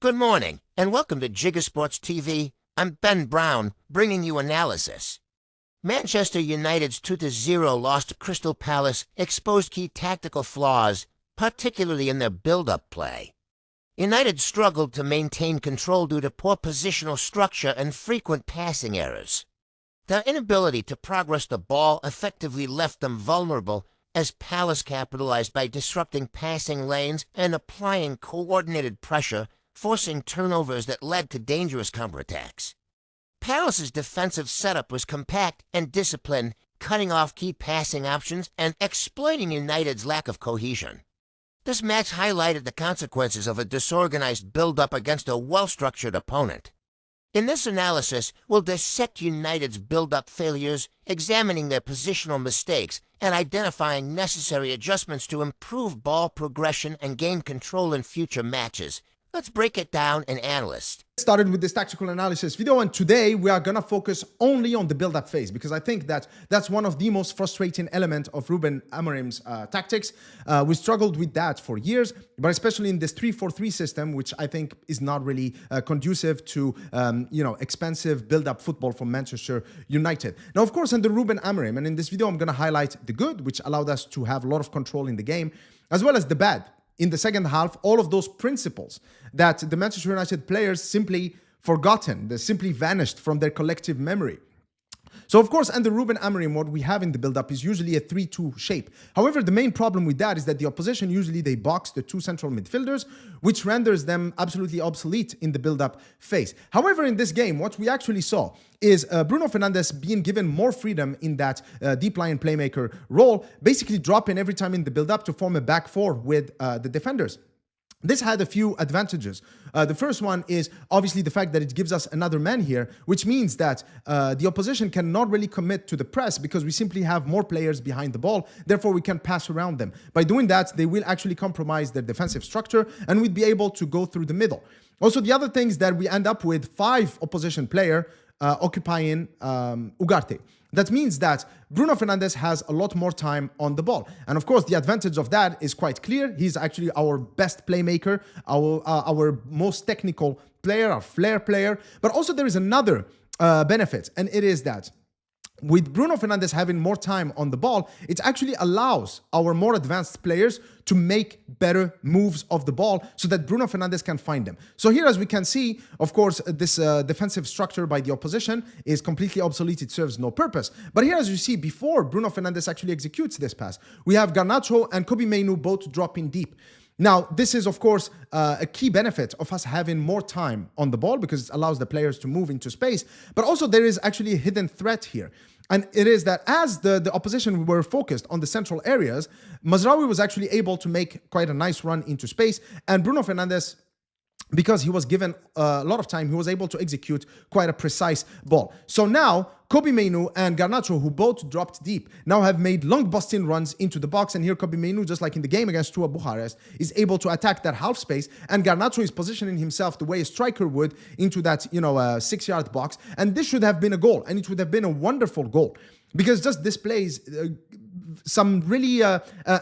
Good morning, and welcome to Jigger Sports TV. I'm Ben Brown, bringing you analysis. Manchester United's 2-0 loss to Crystal Palace exposed key tactical flaws, particularly in their build-up play. United struggled to maintain control due to poor positional structure and frequent passing errors. Their inability to progress the ball effectively left them vulnerable as Palace capitalized by disrupting passing lanes and applying coordinated pressure, forcing turnovers that led to dangerous counterattacks. Palace's defensive setup was compact and disciplined, cutting off key passing options and exploiting United's lack of cohesion. This match highlighted the consequences of a disorganized build-up against a well-structured opponent. In this analysis, we'll dissect United's build-up failures, examining their positional mistakes, and identifying necessary adjustments to improve ball progression and gain control in future matches. Let's break it down and analyze. Started with this tactical analysis video, and today we are going to focus only on the build-up phase because I think that that's one of the most frustrating elements of Ruben Amorim's tactics. We struggled with that for years, but especially in this 3-4-3 system, which I think is not really conducive to expensive build-up football from Manchester United. Now, of course, under Ruben Amorim, and in this video I'm going to highlight the good, which allowed us to have a lot of control in the game, as well as the bad. In the second half, all of those principles that the Manchester United players simply forgotten, they simply vanished from their collective memory. So, of course, under Ruben Amorim, what we have in the build-up is usually a 3-2 shape. However, the main problem with that is that the opposition usually they box the two central midfielders, which renders them absolutely obsolete in the build-up phase. However, in this game, what we actually saw is Bruno Fernandes being given more freedom in that deep line playmaker role, basically dropping every time in the build-up to form a back four with the defenders. This had a few advantages. The first one is obviously the fact that it gives us another man here, which means that the opposition cannot really commit to the press because we simply have more players behind the ball. Therefore, we can pass around them. By doing that, they will actually compromise their defensive structure and we'd be able to go through the middle. Also, the other thing is that we end up with 5 opposition players occupying Ugarte. That means that Bruno Fernandes has a lot more time on the ball. And of course, the advantage of that is quite clear. He's actually our best playmaker, our most technical player, our flair player. But also there is another benefit, and it is that with Bruno Fernandes having more time on the ball, it actually allows our more advanced players to make better moves of the ball so that Bruno Fernandes can find them. So here, as we can see, of course, this defensive structure by the opposition is completely obsolete. It serves no purpose. But here, as you see, before Bruno Fernandes actually executes this pass, we have Garnacho and Kobbie Mainoo both dropping deep. Now, this is, of course, a key benefit of us having more time on the ball because it allows the players to move into space. But also there is actually a hidden threat here. And it is that as the opposition were focused on the central areas, Mazraoui was actually able to make quite a nice run into space. And Bruno Fernandes, because he was given a lot of time, he was able to execute quite a precise ball. So now, Kobbie Mainoo and Garnacho, who both dropped deep, now have made long busting runs into the box. And here Kobbie Mainoo, just like in the game against Steaua Bucharest, is able to attack that half space. And Garnacho is positioning himself the way a striker would into that, 6-yard box. And this should have been a goal. And it would have been a wonderful goal because just displays some really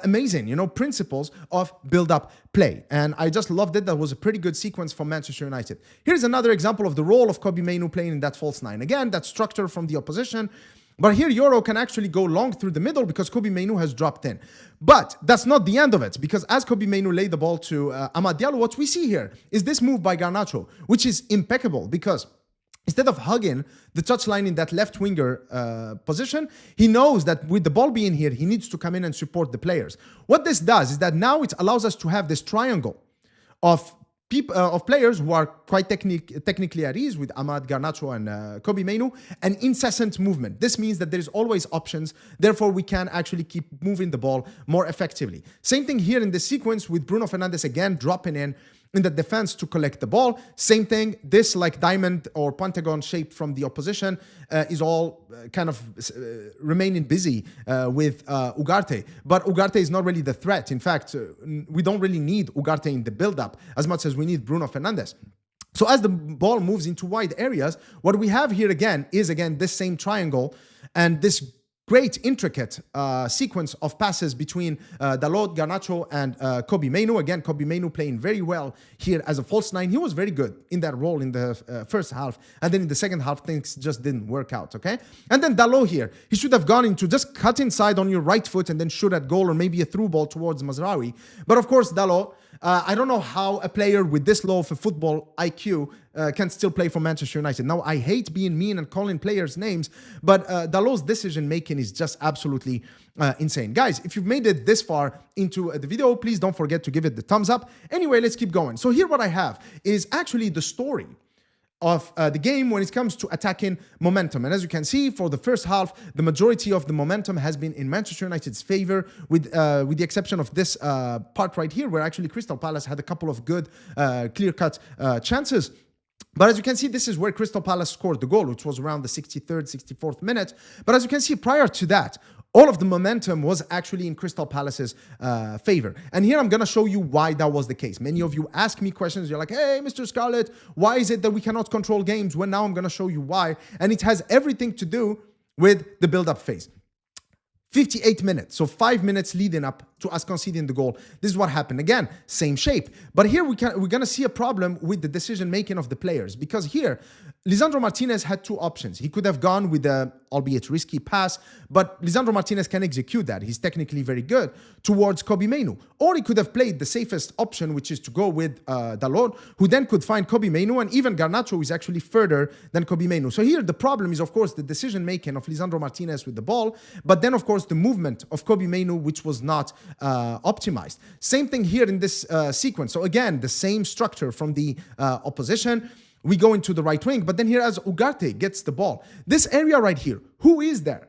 amazing, principles of build-up play. And I just loved it. That was a pretty good sequence from Manchester United. Here's another example of the role of Kobbie Mainoo playing in that false 9. Again, that structure from the opposition. But here, Yoro can actually go long through the middle because Kobbie Mainoo has dropped in. But that's not the end of it, because as Kobbie Mainoo laid the ball to Amad Diallo, what we see here is this move by Garnacho, which is impeccable because instead of hugging the touchline in that left winger position, he knows that with the ball being here, he needs to come in and support the players. What this does is that now it allows us to have this triangle of players who are quite technically at ease with Amad, Garnacho, and Kobbie Mainoo, and incessant movement. This means that there is always options. Therefore, we can actually keep moving the ball more effectively. Same thing here in this sequence with Bruno Fernandes again dropping in the defense to collect the ball. Same thing, this like diamond or pentagon shape from the opposition is all kind of remaining busy with Ugarte. But Ugarte is not really the threat. In fact, we don't really need Ugarte in the build-up as much as we need Bruno Fernandes. So as the ball moves into wide areas, what we have here again is this same triangle and this great intricate sequence of passes between Dalot, Garnacho, and Kobbie Mainoo. Again, Kobbie Mainoo playing very well here as a false nine. He was very good in that role in the first half, and then in the second half, things just didn't work out, okay? And then Dalot here, he should have gone into just cut inside on your right foot and then shoot at goal, or maybe a through ball towards Mazraoui. But of course, Dalot, I don't know how a player with this low of a football IQ can still play for Manchester United. Now, I hate being mean and calling players names, but Dalot's decision-making is just absolutely insane. Guys, if you've made it this far into the video, please don't forget to give it the thumbs up. Anyway, let's keep going. So here what I have is actually the story of the game when it comes to attacking momentum. And as you can see, for the first half, the majority of the momentum has been in Manchester United's favor, with the exception of this part right here, where actually Crystal Palace had a couple of good clear-cut chances. But as you can see, this is where Crystal Palace scored the goal, which was around the 63rd, 64th minute. But as you can see, prior to that, all of the momentum was actually in Crystal Palace's favor. And here I'm going to show you why that was the case. Many of you ask me questions. You're like, hey, Mr. Scarlett, why is it that we cannot control games? Well, now I'm going to show you why. And it has everything to do with the build-up phase. 58 minutes, so 5 minutes leading up to us conceding the goal. This is what happened. Again, same shape. But here we're going to see a problem with the decision-making of the players, because here, Lisandro Martinez had two options. He could have gone with a, albeit risky, pass, but Lisandro Martinez can execute that. He's technically very good, towards Kobbie Mainoo. Or he could have played the safest option, which is to go with Dalot, who then could find Kobbie Mainoo, and even Garnacho is actually further than Kobbie Mainoo. So here the problem is, of course, the decision-making of Lisandro Martinez with the ball, but then, of course, the movement of Kobbie Mainoo, which was not optimized. Same thing here in this sequence. So again, the same structure from the opposition. We go into the right wing, but then here as Ugarte gets the ball, this area right here, who is there?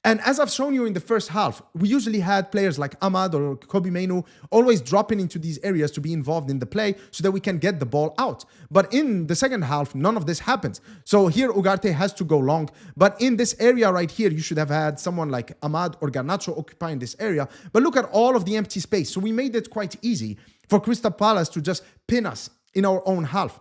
And as I've shown you in the first half, we usually had players like Ahmad or Kobbie Mainoo always dropping into these areas to be involved in the play so that we can get the ball out. But in the second half, none of this happens. So here Ugarte has to go long. But in this area right here, you should have had someone like Ahmad or Garnacho occupying this area. But look at all of the empty space. So we made it quite easy for Crystal Palace to just pin us in our own half.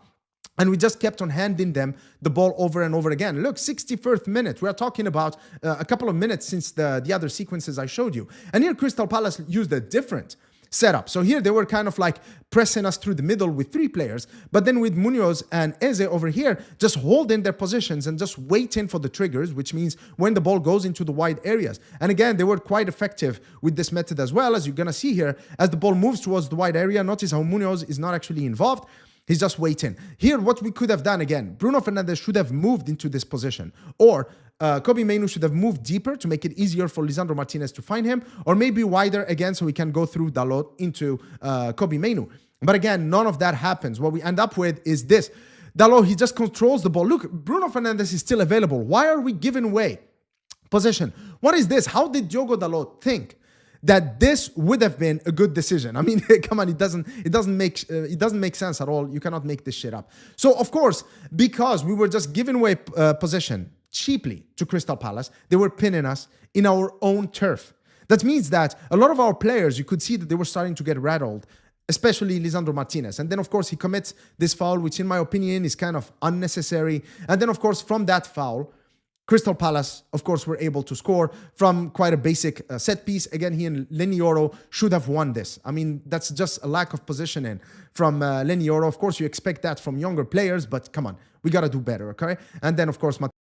And we just kept on handing them the ball over and over again. Look, 61st minute. We are talking about a couple of minutes since the other sequences I showed you. And here Crystal Palace used a different setup. So here they were kind of like pressing us through the middle with three players. But then with Munoz and Eze over here, just holding their positions and just waiting for the triggers, which means when the ball goes into the wide areas. And again, they were quite effective with this method as well, as you're going to see here. As the ball moves towards the wide area, notice how Munoz is not actually involved. He's just waiting. Here, what we could have done, again, Bruno Fernandes should have moved into this position. Or Kobbie Mainoo should have moved deeper to make it easier for Lisandro Martinez to find him. Or maybe wider again so we can go through Dalot into Kobbie Mainoo. But again, none of that happens. What we end up with is this. Dalot, he just controls the ball. Look, Bruno Fernandes is still available. Why are we giving away possession? What is this? How did Diogo Dalot think that this would have been a good decision? I mean, come on, it doesn't make sense at all. You cannot make this shit up. So of course, because we were just giving away possession cheaply to Crystal Palace, they were pinning us in our own turf. That means that a lot of our players, you could see that they were starting to get rattled, especially Lisandro Martinez. And then, of course, he commits this foul, which in my opinion is kind of unnecessary. And then, of course, from that foul, Crystal Palace, of course, were able to score from quite a basic set piece. Again, he and Lenioro should have won this. I mean, that's just a lack of positioning from Lenioro. Of course, you expect that from younger players, but come on, we got to do better, okay? And then, of course,